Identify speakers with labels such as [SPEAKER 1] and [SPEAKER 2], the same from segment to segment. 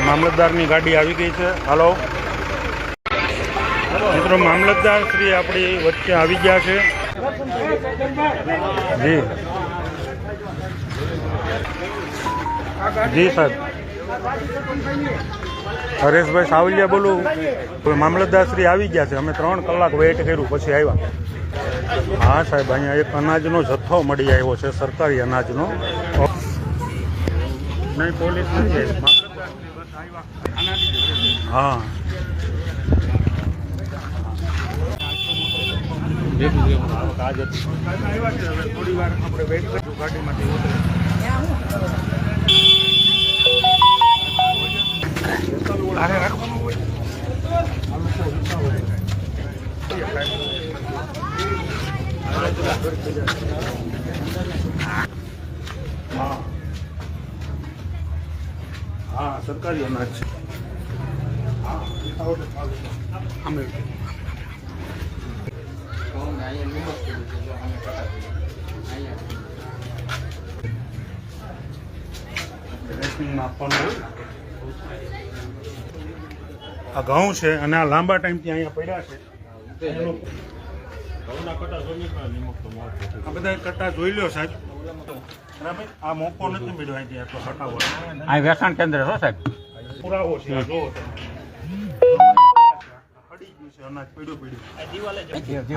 [SPEAKER 1] મામલતદારની ગાડી આવી ગઈ છે. હાલો મિત્રો, મામલતદાર શ્રી આપણી વચ્ચે આવી ગયા છે. જી જી સાહેબ, હરેશભાઈ સાવલિયા બોલું. મામલતદાર શ્રી આવી ગયા છે. અમે 3 કલાક વેઇટ કર્યું પછી આવ્યા. હા સાહેબ, અહીંયા એક અનાજનો જથ્થો મળી આવ્યો છે, સરકારી અનાજનો. નહીં, પોલીસ નથી. હા, થોડી વાર આપણે વેઇટ કરીશું ગાડીમાંથી ઉતરે. રાખવાનું હોય હા, સરકારી અનાજ છે. આ ઘઉં છે અને આ લાંબા ટાઈમથી અહીંયા પડ્યા છે. આ બધા કટ્ટા જોઈ લો સાહેબ. બરાબર, આ મોકો નથી મળ્યો અહીંથી આટલો કટાવો.
[SPEAKER 2] આ વેચાણ કેન્દ્ર છે સાહેબ,
[SPEAKER 1] પુરાવો છે. આ જોવો પડી ગયું છે અનાજ, પડ્યું.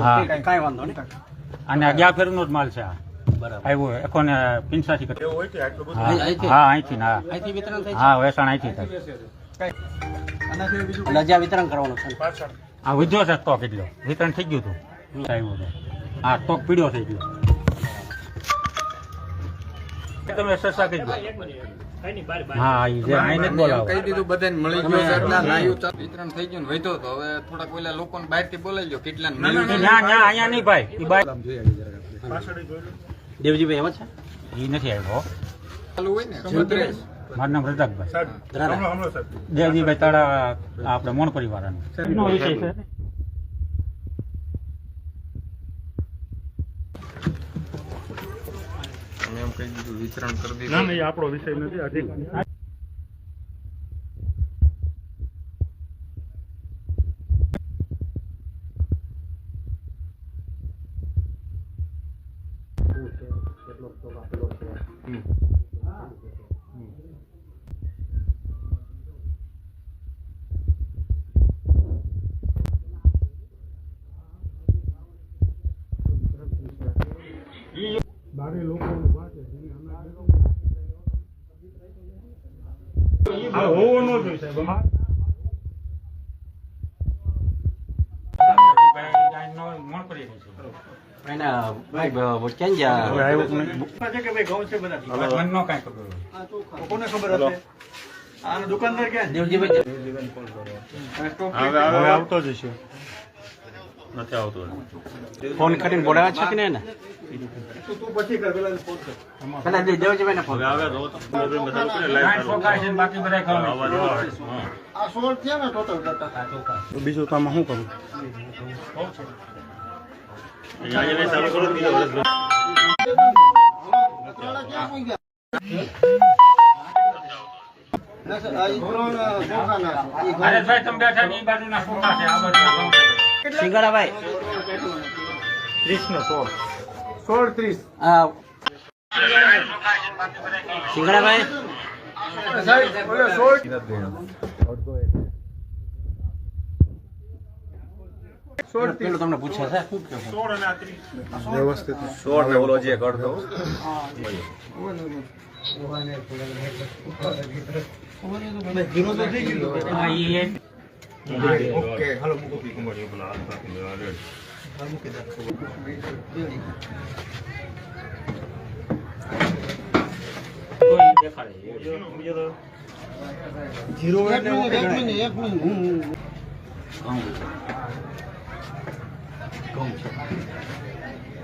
[SPEAKER 2] હા, કાંઈ વાંધો નહીં. અને ગયા ફેરનો જ માલ છે. આ આવ્યો 185
[SPEAKER 1] એવું હોય છે આટલું બધું.
[SPEAKER 2] હા, અહીંથી હા, હા, વેચાણ અહીંથી થાય.
[SPEAKER 3] વિતરણ કરવાનું છે.
[SPEAKER 1] પાછળ
[SPEAKER 2] આ વધ્યો છે સ્ટોક, એટલો વિતરણ થઈ ગયું હતું. આવ્યું છે. હા, સ્ટોક પીડ્યો થઈ ગયો. તમે સસ્તા કહી દો. હા, એ જે આઈને જ બોલાવો.
[SPEAKER 3] કહી દીધું બધાને મળી ગયું છે. વિતરણ થઈ ગયું ને વધ્યો તો હવે થોડાક ઓલા લોકોને બહારથી બોલાવી લો કેટલા
[SPEAKER 2] અહીંયા નહીં ભાઈ, એ ભાઈ
[SPEAKER 1] પાછળ જોઈ લો.
[SPEAKER 3] દેવજીભાઈ એમ છે
[SPEAKER 2] એ નથી આવ્યો.
[SPEAKER 3] ચાલુ હોય ને
[SPEAKER 2] મારું નામ રજાકભાઈ.
[SPEAKER 1] સાહેબ, હમણાં સાહેબ.
[SPEAKER 2] દેવજીભાઈ તારા આપણે મોણ પરિવારનો વિષય છે.
[SPEAKER 3] અમે એમ કહી દીધું વિતરણ કરી દીધું.
[SPEAKER 1] ના, એ આપણો વિષય નથી. બારે લોકો હોવો ન જોઈએ સાહેબ.
[SPEAKER 2] મોણ પરિવાર મનનો કાંઈ ખબર
[SPEAKER 1] કોને ખબર હશે? આનો દુકાનદાર ક્યાં? હવે આવતો જ છે. નથી આવતો.
[SPEAKER 3] ફોન કરીને બોલાવ્યા છે કે નહીં ને?
[SPEAKER 1] તું પછી કર, પેલા ફોન કર.
[SPEAKER 3] પેલા દેવજીભાઈને ફોન.
[SPEAKER 2] બાકી બધા
[SPEAKER 1] આ 16 થયા ને ટોટલ કરતા. બીજું તો આમાં શું કરું?
[SPEAKER 3] સિંગાડાભાઈ
[SPEAKER 1] કૃષ્ણ 16
[SPEAKER 3] સિંગાડાભાઈ પેલું તમને પૂછે છે
[SPEAKER 1] વ્યવસ્થિત
[SPEAKER 4] 16 ને ઓલો જે કરતો
[SPEAKER 1] ઓકે. હાલો મૂકો પી કુમારી પેલા હાથ રાખી રેડ. હાલ મૂકી દે. જીરો એટલે એક મિનિટ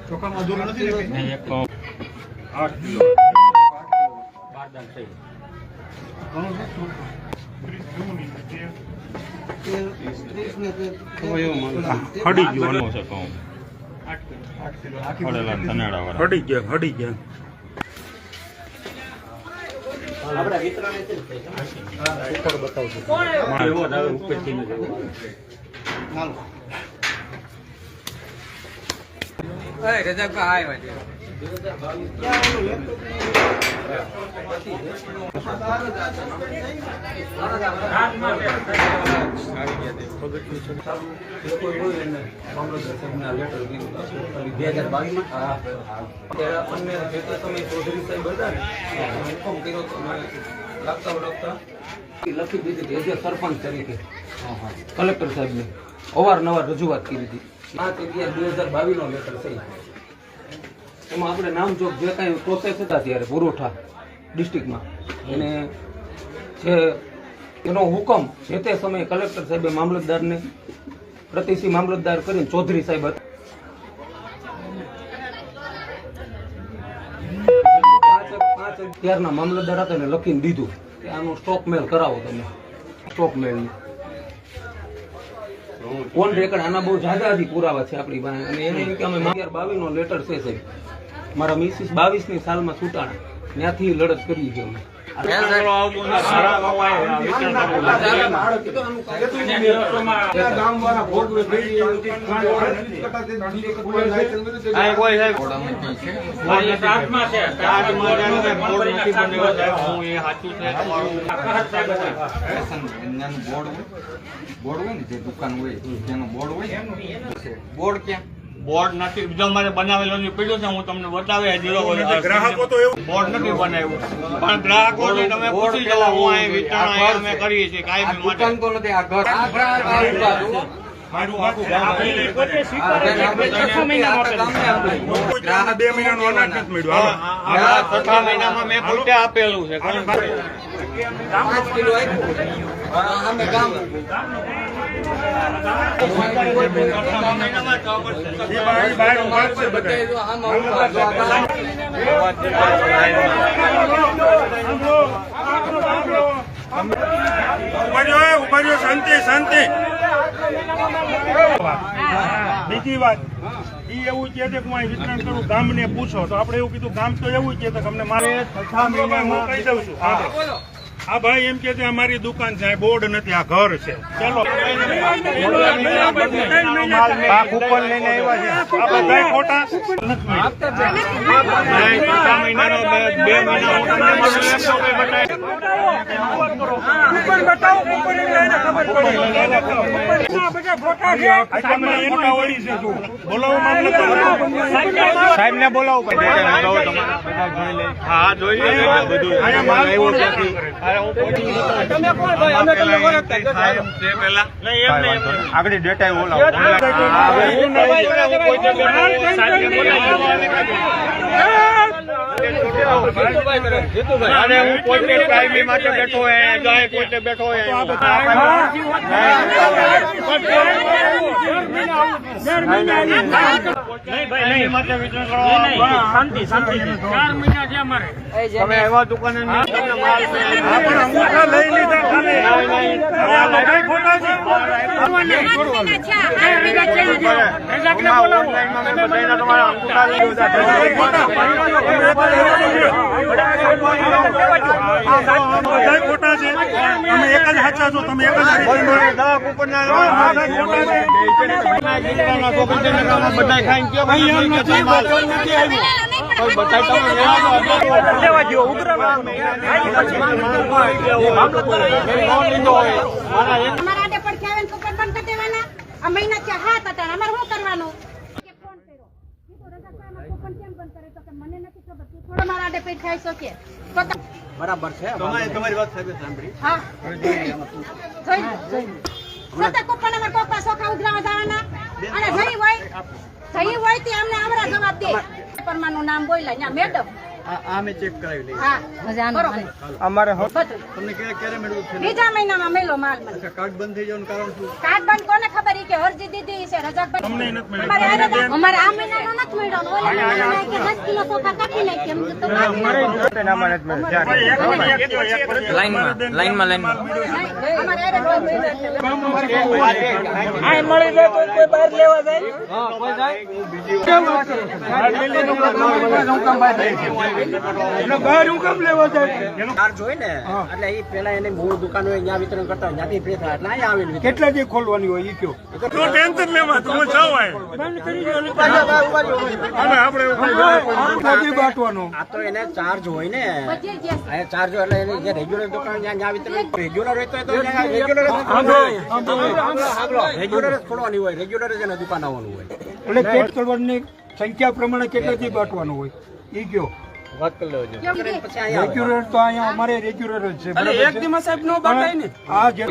[SPEAKER 1] ચોખામાં અધૂરું નથી ને? 8 કિલો
[SPEAKER 2] બારદાન થઈ
[SPEAKER 1] હડી ગયો છે કહું. 8 કિલો હડી ગયા. ઉપર બતાવજો.
[SPEAKER 2] એવો જ આવે ઉપરથી ન જવો.
[SPEAKER 4] લખી દીધી હતી સરપંચ તરીકે કલેક્ટર સાહેબને અવારનવાર રજૂઆત કરી હતી. 5/11/2022 નો લેટર છે. એમાં આપણે નામજોગ જે કાંઈ પ્રોસેસ હતા ત્યારે પુરવઠા ડિસ્ટ્રિક્ટમાં એને જે એનો હુકમ જે તે સમયે કલેક્ટર સાહેબે મામલતદારને પ્રતિસિંહ મામલતદાર કરીને ચૌધરી સાહેબ હતા. ત્યારના મામલતદાર હતા એને લખીને દીધું કે આનો સ્ટોક મેલ કરાવો તમે. સ્ટોક મેલ ઓન રેકર્ડ આના બહુ જાજા પુરાવા છે આપણી પાસે. અને એને એમ કે અમે 2022 નો લેટર છે સાહેબ. મારા મિસિસ 22ની સાલમાં છૂટાણા ત્યાંથી લડત કરી છે અમે.
[SPEAKER 3] બોર્ડ હોય ને જે દુકાન હોય તેનો બોર્ડ હોય બોર્ડ ક્યાં
[SPEAKER 5] બોર્ડ નથી બીજો મારે બનાવેલો જે પડ્યો છે હું તમને બતાવી
[SPEAKER 1] ગ્રાહકો તો એવું
[SPEAKER 5] બોર્ડ નથી બનાવ્યું પણ ગ્રાહકો તમે પૂછી જવા હું અહીં વિતરણ અહીં અમે કરીએ છીએ કાયમી માટે
[SPEAKER 3] દુકાન તો નથી આ ઘર
[SPEAKER 1] મારું આખું ગ્રાહક 2 મહિનાનું અનાજ નથી મળ્યું. હાલો.
[SPEAKER 5] આ 6 મહિનામાં મેં પોતે આપેલું છે
[SPEAKER 3] 5 કિલો આપ્યું અમે ગામ
[SPEAKER 1] બહાર ઉભા છે બધા. ઉભા રહ્યો, શાંતિ શાંતિ. બીજી વાત ઈ એવું કહે છે કે હું અહીં વિતરણ કરું ગામને પૂછો તો આપણે એવું કીધું ગામ તો એવું કહે છે કે અમને મારે 6 મહિનામાં હું કહી દઉં છું. આ ભાઈ એમ કે છે અમારી દુકાન છે બોર્ડ નથી આ ઘર છે. ચલો આ કૂપન લઈને આવ્યા છે આ બધા ખોટા નથી મળ્યું.
[SPEAKER 5] 6 મહિનાનો 2 મહિના હું તમને મારું લેપટોપ બતાવી
[SPEAKER 1] સાહેબ ને બોલાવો.
[SPEAKER 5] હા જોઈ લે બધું
[SPEAKER 1] આગળ ડેટા
[SPEAKER 5] અરે હું પોતે કાયમી માટે બેઠો હોય ગાય પોતે બેઠો હોય તમે એવા દુકાને
[SPEAKER 1] અંગૂઠા લઈ લીધા ખોટા છે. તમે એક જ સાચા છો. તમે એક જ
[SPEAKER 5] બધા ખાઈને
[SPEAKER 4] બરાબર છે તમારી વાત સાહેબ સાંભળી.
[SPEAKER 6] પરમાનું નામ બોલ્યા મેડમ
[SPEAKER 4] અમે ચેક કરાવી લઈએ.
[SPEAKER 1] અમારે
[SPEAKER 4] ક્યારે મેળવ્યું છે?
[SPEAKER 6] બીજા મહિનામાં મેલો માલ મને.
[SPEAKER 4] કાર્ડ બંધ થઈ જવાનું કારણ શું?
[SPEAKER 6] કાર્ડ બંધ કોને ખબર ઈ કે અરજી દીધી છે રજાકભાઈ
[SPEAKER 1] તમને નથી મળ્યું.
[SPEAKER 6] અમારે આ મહિનાનો નથી મળ્યો ઓલા મહિનાનો કે 10 કિલો ચોખા કાઢી નાખી એમ તો
[SPEAKER 3] લાઈનમાં
[SPEAKER 6] અમારે અરે કોઈ
[SPEAKER 4] મળી જાય તો કોઈ બહાર લેવા જાય. હા કોઈ જાય.
[SPEAKER 1] એને બહાર હું કેમ લેવા જાય એનો
[SPEAKER 7] ચાર્જ હોય ને એટલે એ પેલા એને મૂળ દુકાન હોય ત્યાં વિતરણ કરતા હોય ત્યાંથી ફ્રી થાય એટલે અહીંયા આવીને
[SPEAKER 1] કેટલા દી ખોલવાની હોય ઈ કયો તો ટેન્શન લેવા તમે છો આપણે બાટવાનો
[SPEAKER 7] આ તો એને ચાર્જ હોય ને અહીંયા ચાર્જ હોય એટલે એને જે રેગ્યુલર દુકાન ત્યાં વિતરણ રેગ્યુલર હોય તો રેગ્યુલર જ ખોલવાની હોય રેગ્યુલર જ એને દુકાન આવવાનું હોય
[SPEAKER 1] એટલે પેટ કરવાની સંખ્યા પ્રમાણે કેટલાથી બાટવાનું હોય ઈ કયો
[SPEAKER 7] પછી અહીંયા
[SPEAKER 1] રેગ્યુલર તો અહીંયા અમારે રેગ્યુલર જ છે એક દિવસ સાહેબ નો બાટાય ને આ જે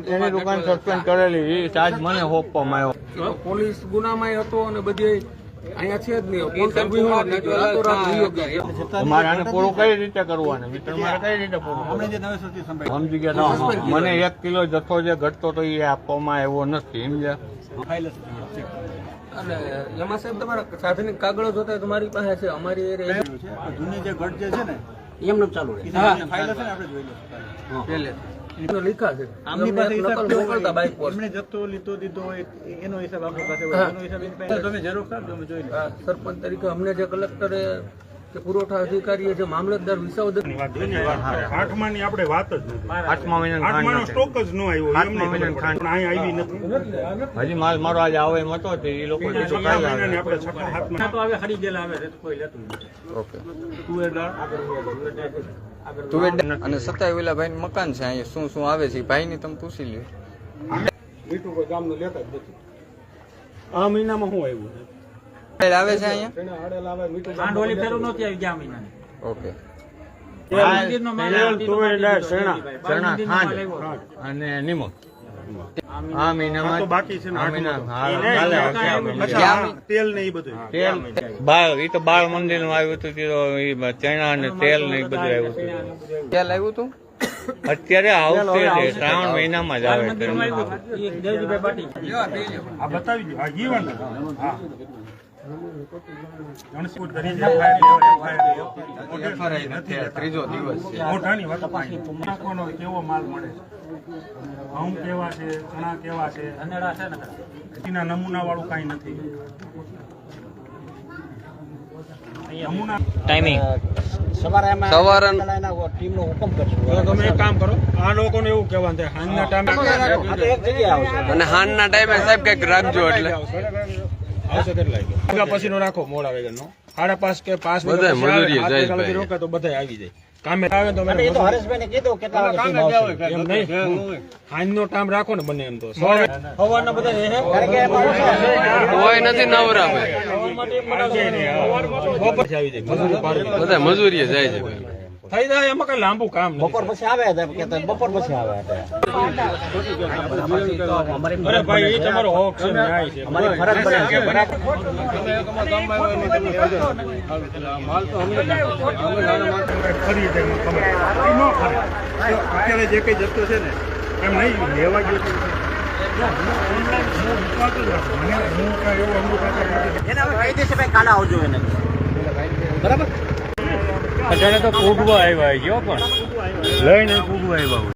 [SPEAKER 5] એની દુકાન સસ્પેન્ડ કરેલી એ ચાર્જ મને હોપવામાં આવ્યો
[SPEAKER 4] પોલીસ ગુનામાં હતો અને બધી અહીંયા છે જ નહીં
[SPEAKER 5] મારે આને પૂરું કઈ રીતે કરવું અને વિતરણ મારે કઈ રીતે પૂરું સમજી ગયા મને 1 કિલો જથ્થો જે ઘટતો તો એ આપવામાં આવ્યો નથી સમજ્યા
[SPEAKER 4] અને એમાં સાહેબ તમારા સાધનિક કાગળો જોતા તમારી પાસે છે અમારી
[SPEAKER 7] જૂની જે ઘટ જે છે ને એમને ચાલુ રહે ફાઇલ હશે ને આપણે જોઈ લઈશું
[SPEAKER 4] લીખા છે
[SPEAKER 7] આમની પાસે
[SPEAKER 4] નકલ મોકલતા બાઇક પર
[SPEAKER 7] એમણે જથ્થો લીધો દીધો હોય એનો હિસાબ આપણી પાસે હોય એનો હિસાબ એની પાસે તમે ઝેરોક્ષ આપજો અમે જોઈ લઈશું.
[SPEAKER 4] સરપંચ તરીકે અમને જે કલેક્ટરે કે પુરવઠા અધિકારીએ જે મામલતદાર વિસાવદર
[SPEAKER 1] આઠમાની આપણે વાત જ નથી
[SPEAKER 5] 8મા મહિનાનો
[SPEAKER 1] આઠમાનો
[SPEAKER 5] ખાંડ
[SPEAKER 1] સ્ટોક જ ન આવ્યો
[SPEAKER 5] આઠમા મહિનાનો ખાંડ.
[SPEAKER 1] પણ અહીંયા આવી નથી
[SPEAKER 5] હજી માલ મારો આજે આવે એમ હતો તે એ લોકો
[SPEAKER 1] છેલ્લા મહિનાની આપણે છઠ્ઠા હાથમાં
[SPEAKER 2] તો હવે ખરી ગયેલા આવે કોઈ લેતું નથી.
[SPEAKER 3] ઓકે અને સતાય ઓલા ભાઈ મકાન છે અહીંયા શું શું આવે છે ભાઈ ની તમે પૂછી લ્યો
[SPEAKER 1] મીઠું કોઈ ગામનું લેતા જ નથી આ મહિનામાં શું આવ્યું
[SPEAKER 3] આવે છે અહીંયા
[SPEAKER 1] આડેલ આવે મીઠું
[SPEAKER 2] ખાંડ ઓલી ફેરું નહોતી આવી ગયા મહિનાની.
[SPEAKER 3] ઓકે
[SPEAKER 2] મંદિરનો માલ
[SPEAKER 5] ચણા ખાંડ અને નિમક આ મહિનામાં
[SPEAKER 1] તો બાકી છે ને
[SPEAKER 5] આ મહિના હા,
[SPEAKER 1] આઠમા.
[SPEAKER 5] ચાલે આવશે આ મહિના.
[SPEAKER 1] અચ્છા, તેલ ને એ બધું
[SPEAKER 5] તેલ બાળ એ તો બાળ મંદિર નું આવ્યું હતું તે તો એ ચણા અને તેલ ને એ બધું આવ્યું હતું
[SPEAKER 3] ક્યાં લાવ્યું તું
[SPEAKER 5] અત્યારે આવશે જ, શ્રાવણ મહિનામાં જ આવે
[SPEAKER 2] મંદિરમાં આવ્યું હતું. એ દેવજીભાઈ પાટીલ.
[SPEAKER 1] આ બતાવી દો આ જીવન હા ગણેશપુર કરી છે ફાયર લેવલ
[SPEAKER 3] FRI નથી આ ત્રીજો દિવસ છે
[SPEAKER 1] મોઢાની વાત નાખવાનો કેવો માલ મળે છે ઘઉં કેવા છે ચણા કેવા છે
[SPEAKER 2] ધનેડા છે ને
[SPEAKER 1] એના નમૂના વાળું કાંઈ નથી નમૂના
[SPEAKER 7] સવારે એમાં
[SPEAKER 3] સવારે
[SPEAKER 7] એના ટીમનો હુકમ કરશું
[SPEAKER 1] તમે એક કામ કરો આ લોકોને એવું કહેવાનું છે હાંજના ટાઈમે
[SPEAKER 7] આ તો એક જગ્યાએ આવશે
[SPEAKER 3] અને હાનના ટાઈમે સાહેબ કઈક રાખજો એટલે
[SPEAKER 1] આવશે કેટલા વાગ્યા પછીનો રાખો મોડા વેગરનો 5:30 કે 5
[SPEAKER 3] બધાય મજૂરીએ જાય ભાઈ.
[SPEAKER 1] રોકા તો બધા આવી જાય કામે આવે તો
[SPEAKER 7] અને એ તો હરેશભાઈને કીધું કેટલા વાગે ટીમ આવશે
[SPEAKER 1] એમ નહીં હાંજનો ટાઈમ રાખો ને બને એમ તો સવારના બધા
[SPEAKER 7] કારણ કે એમાં ઓછા છે.
[SPEAKER 3] કોઈ નથી નવરા ભાઈ
[SPEAKER 1] બપોર આવી જાય મજૂરી પાડે
[SPEAKER 3] બધા મજૂરીએ જાય છે ભાઈ
[SPEAKER 1] થઈ જાય એમાં કઈ લાંબુ કામ નથી
[SPEAKER 7] બપોર પછી આવે બપોર પછી આવે
[SPEAKER 1] અરે ભાઈ એ તમારો હોક છે ન્યાય છે
[SPEAKER 7] અમારી ફરજ બને છે બરાબર
[SPEAKER 1] ખરીદે એમાં ખબર એ ન ખરે અત્યારે જે કઈ જતો છે ને એમ નહીં લેવા ગયો તો
[SPEAKER 7] એને હવે કહી દેશે ભાઈ કાલે આવજો એને બરાબર
[SPEAKER 2] અત્યારે તો ફૂગવા આવ્યા ગયો પણ લઈને ફૂગવા આવ્યા